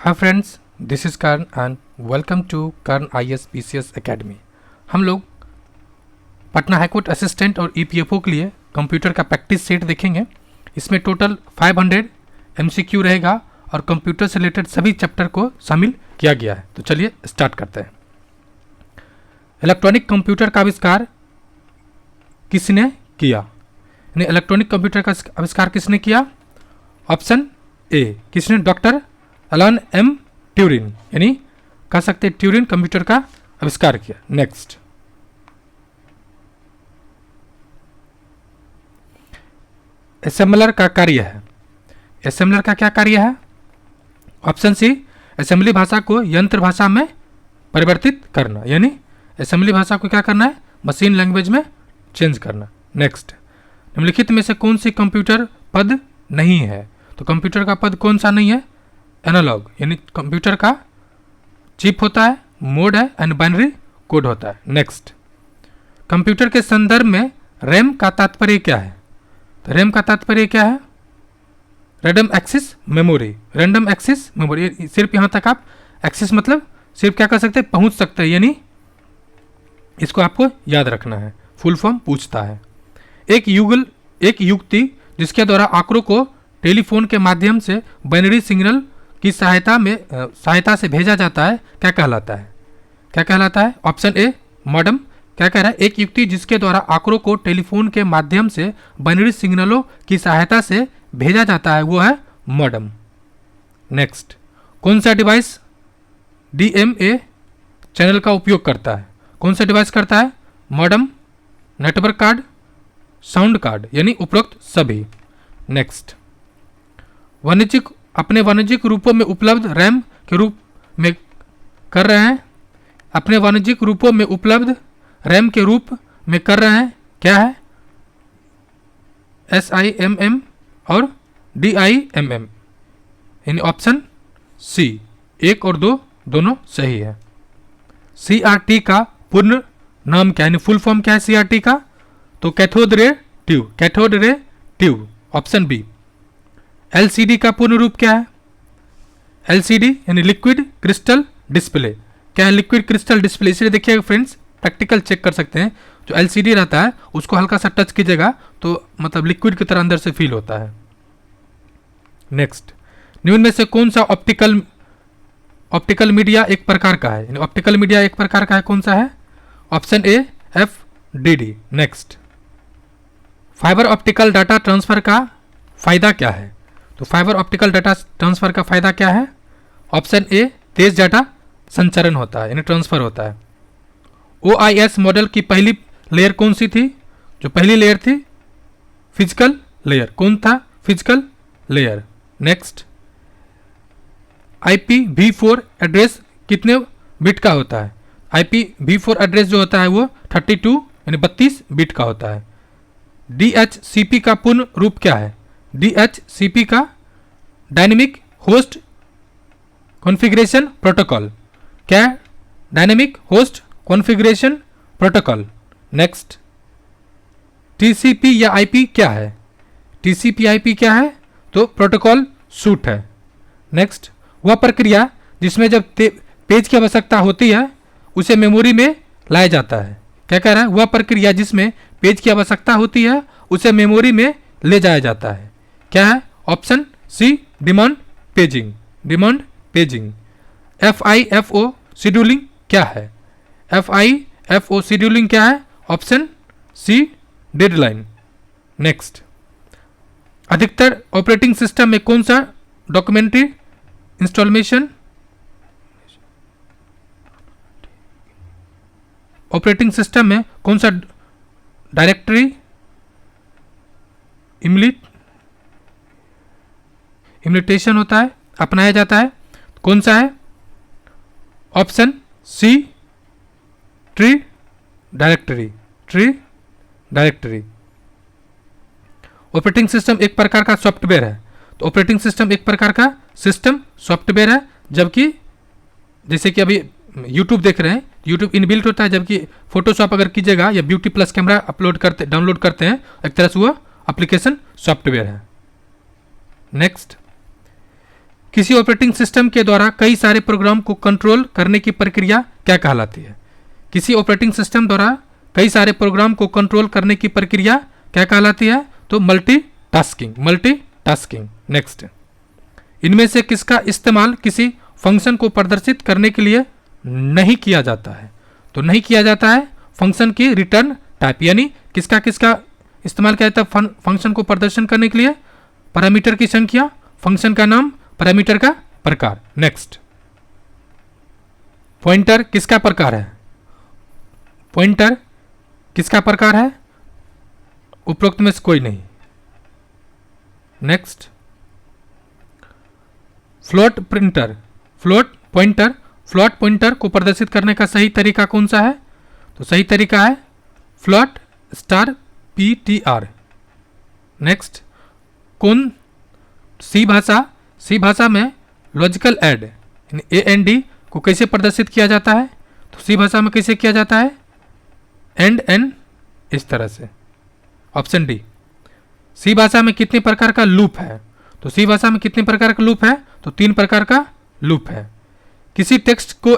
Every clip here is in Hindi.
Hi friends, this is Karn and welcome to Karn IAS PCS academy. हम लोग पटना हाईकोर्ट असिस्टेंट और EPFO के लिए कंप्यूटर का प्रैक्टिस सेट देखेंगे। इसमें टोटल 500 MCQ रहेगा और कंप्यूटर से रिलेटेड सभी चैप्टर को शामिल किया गया है। तो चलिए स्टार्ट करते हैं। इलेक्ट्रॉनिक कंप्यूटर का आविष्कार किसने किया? यानी इलेक्ट्रॉनिक कंप्यूटर का आविष्कार किसने किया? ऑप्शन ए, किसने? डॉक्टर एलन एम ट्यूरिंग, यानी कह सकते हैं ट्यूरिंग कंप्यूटर का आविष्कार किया। नेक्स्ट, असेंबलर का कार्य है। असेंबलर का क्या कार्य है? ऑप्शन सी, असेंबली भाषा को यंत्र भाषा में परिवर्तित करना, यानी असेंबली भाषा को क्या करना है? मशीन लैंग्वेज में चेंज करना। नेक्स्ट, निम्नलिखित में से कौन सी कंप्यूटर पद नहीं है? तो कंप्यूटर का पद कौन सा नहीं है? एनालॉग, यानी कंप्यूटर का चिप होता है, मोड है एंड बाइनरी कोड होता है। नेक्स्ट, कंप्यूटर के संदर्भ में रैम का तात्पर्य क्या है? तो रैम का तात्पर्य क्या है? Random access memory. Random access memory, सिर्फ यहाँ तक आप एक्सेस मतलब सिर्फ क्या कर सकते हैं? पहुँच सकते हैं, यानी इसको आपको याद रखना है। फुल फॉर्म पूछता है। एक युक्ति जिसके द्वारा आंकड़ों को टेलीफोन के माध्यम से बाइनरी सिग्नल की सहायता से भेजा जाता है, क्या कहलाता है? क्या कहलाता है? ऑप्शन ए, मॉडेम। क्या कह रहा है? एक युक्ति जिसके द्वारा आंकड़ों को टेलीफोन के माध्यम से बाइनरी सिग्नलों की सहायता से भेजा जाता है, वो है मॉडेम। नेक्स्ट, कौन सा डिवाइस DMA चैनल का उपयोग करता है? कौन सा डिवाइस करता है? Modem, network card, sound card, यानी उपरोक्त सभी। नेक्स्ट, अपने वाणिज्यिक रूपों में उपलब्ध रैम के रूप में कर रहे हैं। अपने वाणिज्यिक रूपों में उपलब्ध रैम के रूप में कर रहे हैं, क्या है? SIMM और DIMM, यानी ऑप्शन सी, 1 और 2 दोनों सही है। CRT का पूर्ण नाम क्या है, यानी फुल फॉर्म क्या है CRT का? तो cathode ray tube, cathode ray tube, option B. LCD का पूर्ण रूप क्या है? LCD यानी लिक्विड क्रिस्टल डिस्प्ले। क्या है लिक्विड क्रिस्टल डिस्प्ले? इसलिए देखिए फ्रेंड्स, प्रैक्टिकल चेक कर सकते हैं। जो LCD रहता है उसको हल्का सा टच कीजिएगा तो मतलब लिक्विड की तरह अंदर से फील होता है। नेक्स्ट, निम्न में से कौन सा ऑप्टिकल मीडिया एक प्रकार का है? ऑप्टिकल मीडिया एक प्रकार का है, कौन सा है? ऑप्शन ए, FDD। Next, fibre optical data transfer का फायदा क्या है? तो फाइबर ऑप्टिकल डाटा ट्रांसफर का फायदा क्या है? ऑप्शन ए, तेज डाटा संचरण होता है, यानी ट्रांसफर होता है। OIS मॉडल की पहली लेयर कौन सी थी? जो पहली लेयर थी फिजिकल लेयर। कौन था? Physical layer. Next, IPv4 address कितने बिट का होता है? IPv4 एड्रेस जो होता है वो 32 यानी 32 बिट का होता है। DHCP का पूर्ण रूप क्या है? DHCP का डायनेमिक होस्ट कॉन्फ़िगरेशन प्रोटोकॉल। क्या है? Dynamic host configuration protocol. Next, TCP या IP क्या है? TCP IP क्या है? तो प्रोटोकॉल सूट है। नेक्स्ट, वह प्रक्रिया जिसमें जब पेज की आवश्यकता होती है उसे मेमोरी में लाया जाता है। क्या कह रहा है? वह प्रक्रिया जिसमें पेज की आवश्यकता होती है उसे मेमोरी में ले जाया जाता है, क्या है? Option C, demand paging. Demand paging. FIFO scheduling क्या है? FIFO शेड्यूलिंग क्या है? Option C, deadline. नेक्स्ट, अधिकतर ऑपरेटिंग सिस्टम में कौन सा डॉक्यूमेंट्री इंस्टॉलेशन ऑपरेटिंग सिस्टम में कौन सा डायरेक्टरी इम्यूटेशन होता है, अपनाया जाता है? कौन सा है? Option C, tree directory. Tree directory. Operating system एक प्रकार का सॉफ्टवेयर है। तो ऑपरेटिंग सिस्टम एक प्रकार का सिस्टम सॉफ्टवेयर है, जबकि जैसे कि अभी YouTube देख रहे हैं, YouTube इनबिल्ट होता है, जबकि फोटोशॉप अगर कीजिएगा या ब्यूटी प्लस कैमरा डाउनलोड करते हैं, एक तरह से वो एप्लीकेशन सॉफ्टवेयर है। नेक्स्ट, किसी ऑपरेटिंग सिस्टम के द्वारा कई सारे प्रोग्राम को कंट्रोल करने की प्रक्रिया क्या कहलाती है? किसी ऑपरेटिंग सिस्टम द्वारा कई सारे प्रोग्राम को कंट्रोल करने की प्रक्रिया क्या कहलाती है? तो मल्टीटास्किंग। नेक्स्ट, इनमें से किसका इस्तेमाल किसी फंक्शन को प्रदर्शित करने के लिए नहीं किया जाता है? तो नहीं किया जाता है फंक्शन की रिटर्न टाइप, यानी किसका इस्तेमाल किया जाता है फंक्शन को प्रदर्शन करने के लिए? पैरामीटर की संख्या, फंक्शन का नाम, पैरामीटर का प्रकार। नेक्स्ट, पॉइंटर किसका प्रकार है? पॉइंटर किसका प्रकार है? उपरोक्त में से कोई नहीं। नेक्स्ट, फ्लोट पॉइंटर को प्रदर्शित करने का सही तरीका कौन सा है? तो सही तरीका है फ्लोट स्टार PTR। नेक्स्ट, कौन सी भाषा में लॉजिकल ऐड AND को कैसे प्रदर्शित किया जाता है? तो सी भाषा में कैसे किया जाता है? एंड एन, इस तरह से। Option D. सी भाषा में कितने प्रकार का लूप है? तो सी भाषा में कितने प्रकार का लूप है? तो 3 प्रकार का लूप है। किसी टेक्स्ट को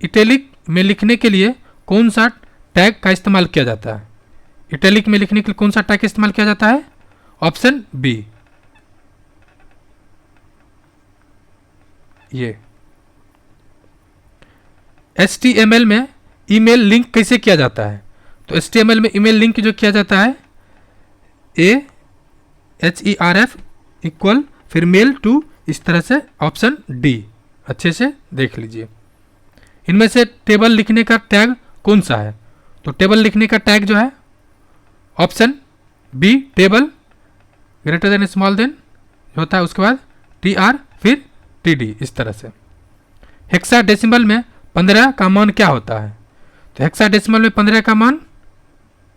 इटैलिक में लिखने के लिए कौन सा टैग का इस्तेमाल किया जाता है? इटैलिक में लिखने के लिए कौन सा टैग इस्तेमाल किया जाता है? ऑप्शन बी, ये। HTML में ईमेल लिंक कैसे किया जाता है? तो HTML में ईमेल लिंक जो किया जाता है AHERF इक्वल फिर मेल टू, इस तरह से। ऑप्शन डी, अच्छे से देख लीजिए। इनमें से टेबल लिखने का टैग कौन सा है? तो टेबल लिखने का टैग जो है option B, table greater than small than होता है, उसके बाद TR फिर TD, इस तरह से। हेक्साडेसिमल में 15 का मान क्या होता है? तो हेक्साडेसिमल में 15 का मान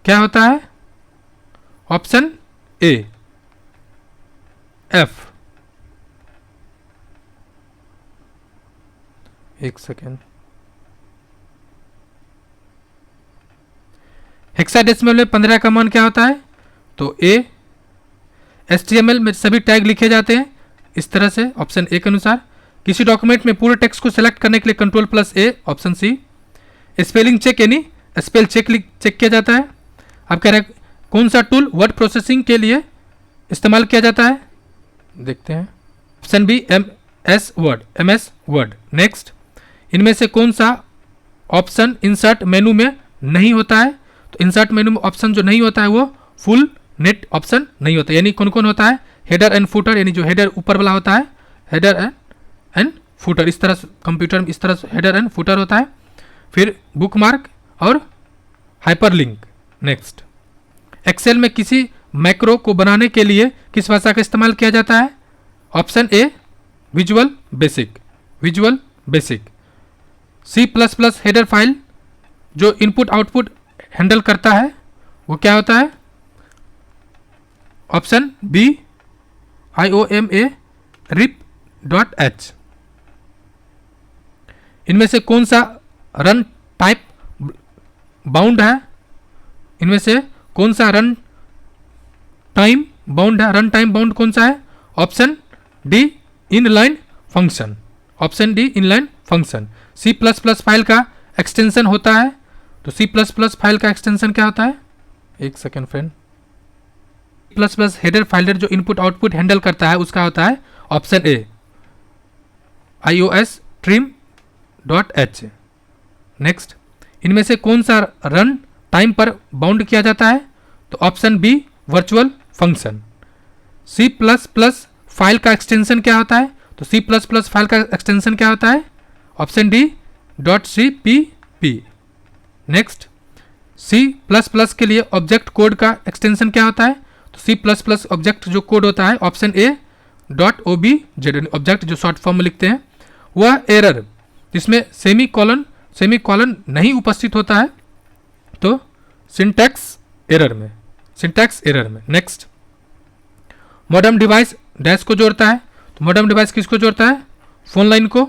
क्या होता है? ऑप्शन ए, F। एक सेकेंड। हेक्साडेसिमल में 15 का मान क्या होता है? तो ए। HTML में सभी टैग लिखे जाते हैं इस तरह से, ऑप्शन ए के अनुसार। किसी डॉक्यूमेंट में पूरे टेक्स्ट को सिलेक्ट करने के लिए Ctrl+A, option C. Spelling check यानी स्पेल चेक किया जाता है। अब कह रहे हैं कौन सा टूल वर्ड प्रोसेसिंग के लिए इस्तेमाल किया जाता है? देखते हैं। Option B, MS word. Next, इनमें से कौन सा ऑप्शन इंसर्ट मेनू में नहीं होता है? तो इंसर्ट मेनू में ऑप्शन जो नहीं होता है वो फुल नेट ऑप्शन नहीं होता। यानी कौन कौन होता है? हेडर एंड फुटर, यानी जो हेडर ऊपर वाला होता है, हेडर एंड फुटर, इस तरह से कंप्यूटर में इस तरह से हेडर एंड फुटर होता है। फिर बुकमार्क और हाइपरलिंक। नेक्स्ट, एक्सेल में किसी मैक्रो को बनाने के लिए किस भाषा का इस्तेमाल किया जाता है? Option A, visual basic. C++ header file जो इनपुट आउटपुट हैंडल करता है वो क्या होता है? Option B, IOMA rip.h। इनमें से कौन सा रन टाइप बाउंड है? इनमें से कौन सा रन टाइम बाउंड है? रन टाइम बाउंड कौन सा है? Option D, inline function. Option D, inline function. C++ file का एक्सटेंशन होता है, तो C++ फाइल का एक्सटेंशन क्या होता है? एक second friend. C++ header file जो इनपुट आउटपुट हैंडल करता है उसका होता है ऑप्शन ए, iOS trim.h। नेक्स्ट, इनमें से कौन सा रन टाइम पर बाउंड किया जाता है? तो option B, virtual function. C++ file का एक्सटेंशन क्या होता है? तो C++ फाइल का एक्सटेंशन क्या होता है? Option D, .cpp। Next, C++ के लिए ऑब्जेक्ट कोड का एक्सटेंशन क्या होता है? तो C++ ऑब्जेक्ट जो कोड होता है ऑप्शन ए, .obj, ऑब्जेक्ट जो शॉर्ट फॉर्म में लिखते हैं। वह एरर जिसमें सेमीकोलन नहीं उपस्थित होता है, तो सिंटैक्स एरर में। नेक्स्ट, मॉडर्न डिवाइस डैश को जोड़ता है, तो मॉडर्न डिवाइस किसको जोड़ता है? फोन लाइन को।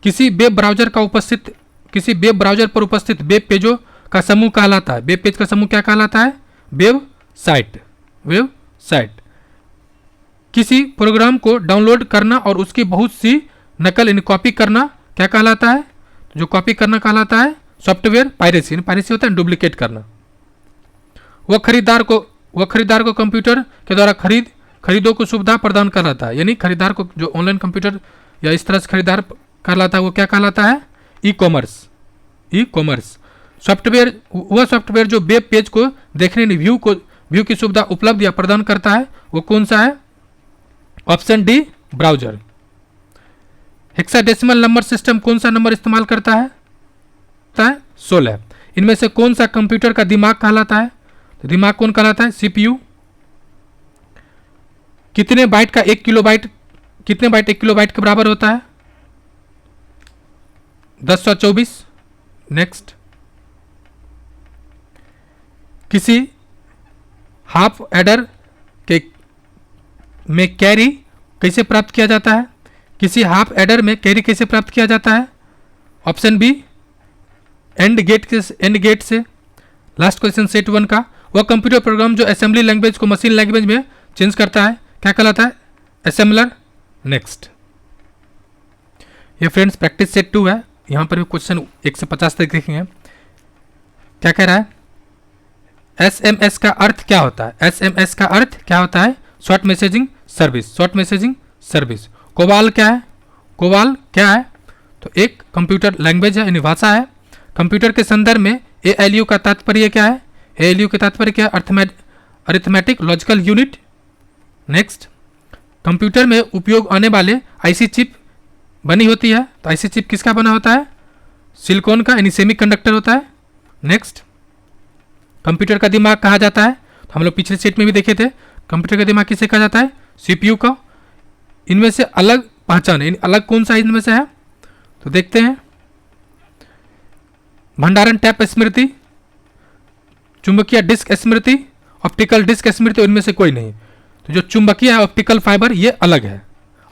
किसी वेब ब्राउजर पर उपस्थित वेब पेजों का समूह कहलाता है। वेब पेज का समूह क्या कहलाता है? Web site. किसी प्रोग्राम को डाउनलोड करना और उसकी बहुत सी नकल यानी कॉपी करना क्या कहलाता है? जो कॉपी करना कहलाता है सॉफ्टवेयर पायरेसी। पायरेसी होता है डुप्लीकेट करना। वह खरीदार को कंप्यूटर के द्वारा खरीदों को सुविधा प्रदान कराता है, यानी खरीदार को जो ऑनलाइन कंप्यूटर या इस तरह से खरीदार कहलाता है वो क्या कहलाता है? E commerce. सॉफ्टवेयर वह सॉफ्टवेयर जो वेब पेज को देखने व्यू की सुविधा उपलब्ध या प्रदान करता है वो कौन सा है? Option D browser. Hexadecimal number system कौन सा नंबर इस्तेमाल करता है? 16। इनमें से कौन सा कंप्यूटर का दिमाग कहलाता है? तो दिमाग कौन कहलाता है? सीपीयू। कितने बाइट 1 किलोबाइट के बराबर होता है? 1024। नेक्स्ट, किसी हाफ एडर के में कैरी कैसे प्राप्त किया जाता है? किसी हाफ एडर में कैरी कैसे प्राप्त किया जाता है? ऑप्शन बी एंड गेट से। लास्ट क्वेश्चन सेट 1 का, वह कंप्यूटर प्रोग्राम जो असेंबली लैंग्वेज को मशीन लैंग्वेज में चेंज करता है क्या कहलाता है? असेंबलर। नेक्स्ट, ये फ्रेंड्स प्रैक्टिस सेट 2 है। यहाँ पर भी क्वेश्चन 1 से 50 तक देखेंगे। क्या कह रहा है? SMS का अर्थ क्या होता है? SMS का अर्थ क्या होता है? Short messaging service. कोबाल क्या है? तो एक कंप्यूटर लैंग्वेज है यानी भाषा है। कंप्यूटर के संदर्भ में ALU का तात्पर्य क्या है? ALU का तात्पर्य क्या है? Arithmetic logical unit. Next, computer में उपयोग आने वाले IC चिप बनी होती है, तो IC चिप किसका बना होता है? सिलिकॉन का यानी सेमीकंडक्टर होता है। नेक्स्ट, कंप्यूटर का दिमाग कहा जाता है, तो हम लोग पिछले सेट में भी देखे थे, कंप्यूटर का दिमाग किसे कहा जाता है? CPU का। इनमें से अलग पहचान है, अलग कौन सा इनमें से है? तो देखते हैं, भंडारण टैप स्मृति, चुंबकीय डिस्क स्मृति, ऑप्टिकल डिस्क स्मृति, इनमें से कोई नहीं। तो जो चुंबकीय है ऑप्टिकल फाइबर ये अलग है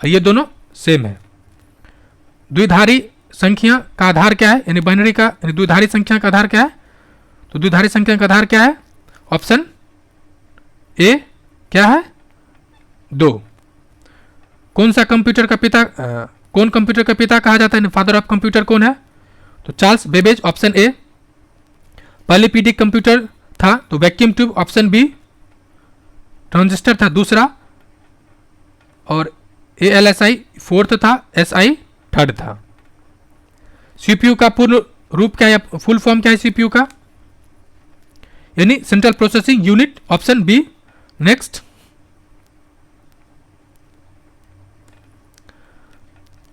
और ये दोनों सेम है। द्विधारी संख्या का आधार क्या है? यानी बाइनरी का द्विधारी संख्या का आधार क्या है? तो द्विधारी संख्या का आधार क्या है? ऑप्शन ए क्या है? 2। कौन कंप्यूटर का पिता कहा जाता है? फादर ऑफ कंप्यूटर कौन है? तो चार्ल्स बेबेज। Option A. पहले पीडी कंप्यूटर था तो vacuum tube. Option B. Transistor था दूसरा, और ALSI 4th था, SI 3rd था। CPU का पूर्ण रूप क्या है, फुल फॉर्म क्या है CPU का? यानी central processing unit. Option B. Next,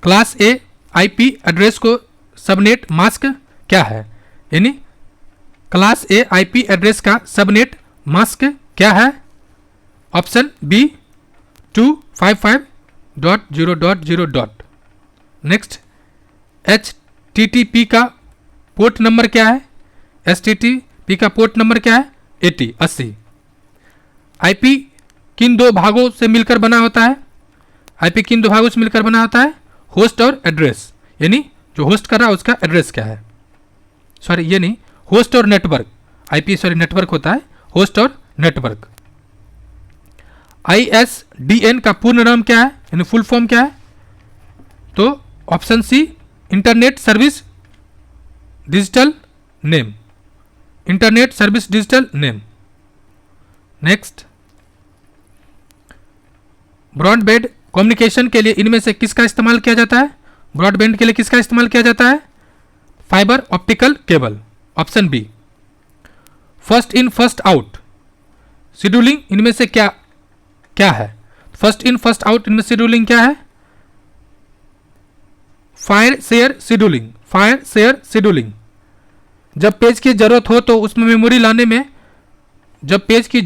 class A IP address को सबनेट मास्क क्या है? यानी क्लास A IP एड्रेस का सबनेट मास्क क्या है? Option B 255.0.0. नेक्स्ट, HTTP का पोर्ट नंबर क्या है? HTTP का पोर्ट नंबर क्या है? 80। IP किन दो भागों से मिलकर बना होता है? IP किन दो भागों से मिलकर बना होता है? होस्ट और एड्रेस। यानी जो होस्ट कर रहा है उसका एड्रेस क्या है? सॉरी ये नहीं, होस्ट और नेटवर्क। IP नेटवर्क होता है, होस्ट और नेटवर्क। ISDN का पूर्ण नाम क्या है, यानी फुल फॉर्म क्या है? तो option C internet service digital name. Internet service digital name. Next, broadband communication के लिए इनमें से किसका इस्तेमाल किया जाता है? ब्रॉडबैंड के लिए किसका इस्तेमाल किया जाता है? Fibre optical cable. Option B. First in first out scheduling इनमें से क्या है? फर्स्ट इन फर्स्ट आउट इनमें शेड्यूलिंग क्या है? Fair share scheduling. जब पेज की जरूरत हो तो उसमें मेमोरी लाने में, जब पेज की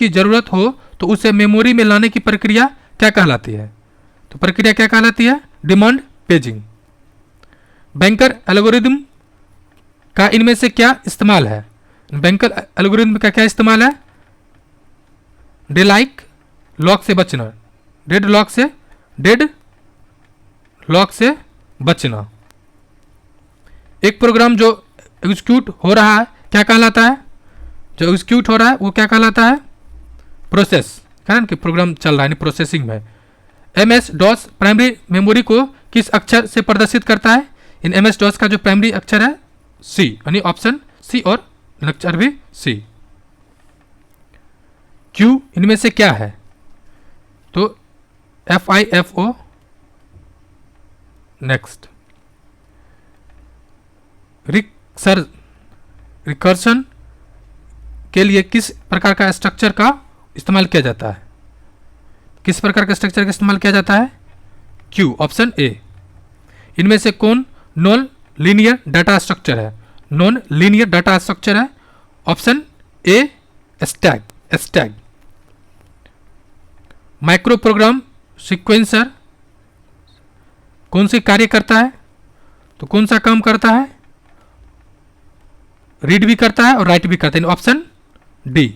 जरूरत हो तो उसे मेमोरी में लाने की प्रक्रिया क्या कहलाती है? तो प्रक्रिया क्या कहलाती है? Demand paging. बैंकर एल्गोरिदम का इनमें से क्या इस्तेमाल है? बैंकर एल्गोरिदम का क्या इस्तेमाल है? डेड लॉक से बचना। एक प्रोग्राम जो एग्जीक्यूट हो रहा है क्या कहलाता है? जो एग्जीक्यूट हो रहा है वो क्या कहलाता है? प्रोसेस है ना कि प्रोग्राम चल रहा है यानी प्रोसेसिंग में। MS DOS प्राइमरी मेमोरी को किस अक्षर से प्रदर्शित करता है? इन MS DOS का जो प्राइमरी अक्षर है C, यानी ऑप्शन C और अक्षर भी C। Q इनमें से क्या है? तो FIFO। नेक्स्ट, रिकर्शन के लिए किस प्रकार का स्ट्रक्चर का इस्तेमाल किया जाता है? किस प्रकार का स्ट्रक्चर का इस्तेमाल किया जाता है? Q, option A। इनमें से कौन नॉन लीनियर डाटा स्ट्रक्चर है? नॉन लीनियर डाटा स्ट्रक्चर है option A, Stag. Micro program sequencer कौन सी कार्य करता है? तो कौन सा काम करता है? रीड भी करता है और राइट भी करता है, ऑप्शन D।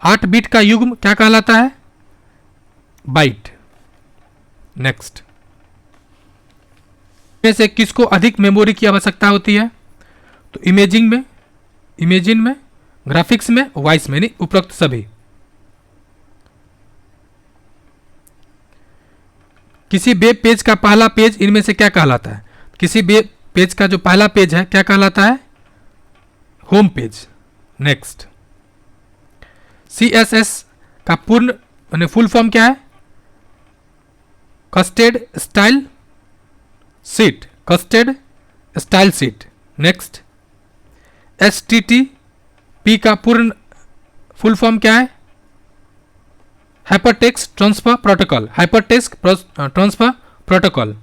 8 बिट का युग्म क्या कहलाता है? बाइट। नेक्स्ट, में से किसको अधिक मेमोरी की आवश्यकता होती है? तो इमेजिन में, ग्राफिक्स में, वॉइस में, नहीं उपरोक्त सभी। किसी वेब पेज का पहला पेज इनमें से क्या कहलाता है? किसी वेब पेज का जो पहला पेज है क्या कहलाता है? Home page. नेक्स्ट, CSS का पूर्ण यानी फुल फॉर्म क्या है? Custard style sheet. Next, HTTP का पूर्ण फुल फॉर्म क्या है? Hypertext transfer protocol.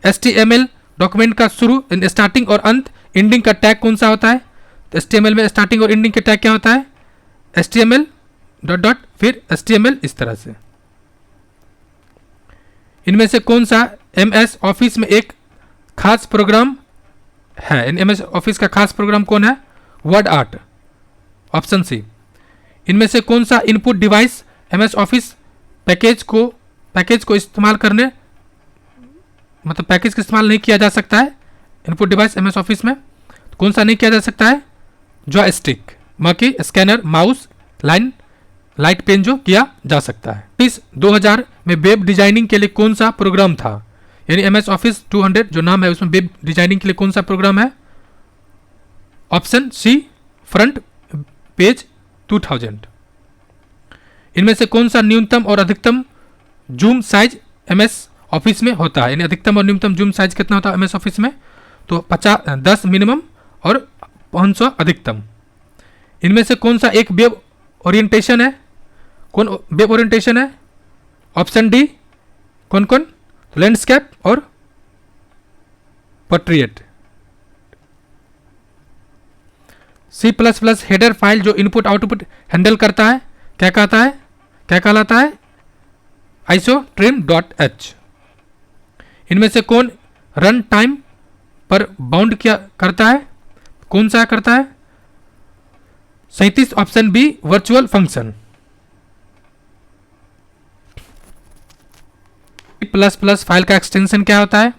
HTML document का शुरू, स्टार्टिंग और अंत, एंडिंग का टैग कौन सा होता है? तो HTML में स्टार्टिंग और एंडिंग का टैग क्या होता है? HTML डॉट फिर HTML, इस तरह से। इनमें से कौन सा MS ऑफिस में एक खास प्रोग्राम है? MS ऑफिस का खास प्रोग्राम कौन है? Word art, option C। इनमें से कौन सा input device MS office package को इस्तेमाल करने मतलब पैकेज का इस्तेमाल नहीं किया जा सकता है? इनपुट डिवाइस MS ऑफिस में तो कौन सा नहीं किया जा सकता है? जॉयस्टिक, बाकी स्कैनर, माउस, लाइट पेन जो किया जा सकता है। इस 2000 में वेब डिजाइनिंग के लिए कौन सा प्रोग्राम था? यानी MS ऑफिस 200 जो नाम है उसमें वेब डिजाइनिंग के लिए कौन सा प्रोग्राम है? Option C, front page 2000। इनमें से कौन सा न्यूनतम और अधिकतम जूम साइज MS ऑफिस में होता है? यानी अधिकतम और न्यूनतम जूम साइज कितना होता है MS ऑफिस में? तो 10 मिनिमम और 500 अधिकतम। इनमें से कौन सा एक वेब ओरिएंटेशन है? कौन वेब ओरिएंटेशन है? Option D। कौन? तो लैंडस्केप और पोर्ट्रेट। C++ हेडर फाइल जो इनपुट आउटपुट हैंडल करता है क्या कहलाता है? isotrim.h। इनमें से कौन रन टाइम पर बाउंड क्या करता है? कौन सा करता है? 37, option B, virtual function. C++ file का एक्सटेंशन क्या होता है?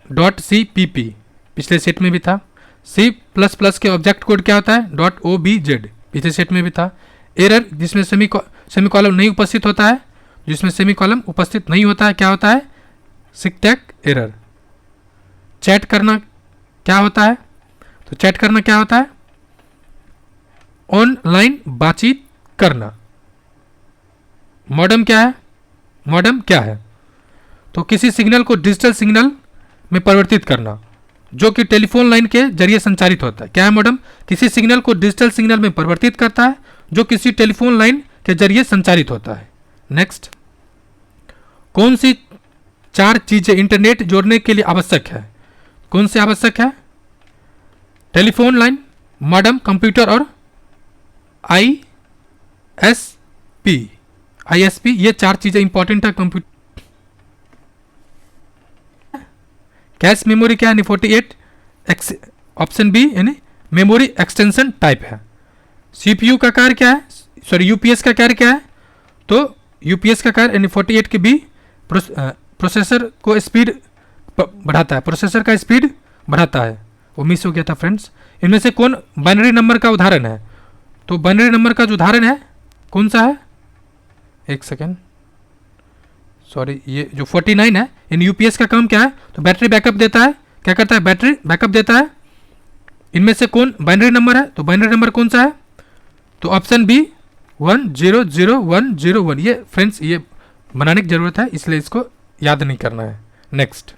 .cpp, पिछले सेट में भी था। C++ के ऑब्जेक्ट कोड क्या होता है? .obj, पिछले सेट में भी था। एरर जिसमें सेमीकॉलम नहीं उपस्थित होता है, क्या होता है? Syntax error. चैट करना क्या होता है? तो चैट करना क्या होता है? ऑनलाइन बातचीत करना। मॉडेम क्या है? तो किसी सिग्नल को डिजिटल सिग्नल में परिवर्तित करना जो कि टेलीफोन लाइन के जरिए संचारित होता है। क्या है मॉडेम? किसी सिग्नल को डिजिटल सिग्नल में परिवर्तित करता है जो किसी टेलीफोन लाइन के जरिए संचारित होता है। नेक्स्ट, कौन सी 4 चीजें इंटरनेट जोड़ने के लिए आवश्यक है? कौन सी आवश्यक है? टेलीफोन लाइन, मॉडेम, कंप्यूटर और ISP, ये 4 चीजें इंपॉर्टेंट है कंप्यूटर। कैश मेमोरी क्या है? 48, ऑप्शन B, यानी मेमोरी एक्सटेंशन टाइप है। CPU का कार्य क्या है? UPS का कार्य क्या है? तो UPS का कार्य यानी 48 के B प्रोसेसर को स्पीड बढ़ाता है, प्रोसेसर का स्पीड बढ़ाता है। वो मिस हो गया था फ्रेंड्स। इनमें से कौन बाइनरी नंबर का उदाहरण है? तो बाइनरी नंबर का जो उदाहरण है कौन सा है, एक सेकेंड, सॉरी, ये जो 49 है, इन यूपीएस का काम क्या है, तो बैटरी बैकअप देता है। क्या करता है, बैटरी बैकअप देता है। इनमें से कौन बाइनरी नंबर है, तो बाइनरी नंबर कौन सा है, तो ऑप्शन बी 100101। ये फ्रेंड्स ये बनाने की जरूरत है, इसलिए इसको याद नहीं करना है। नेक्स्ट,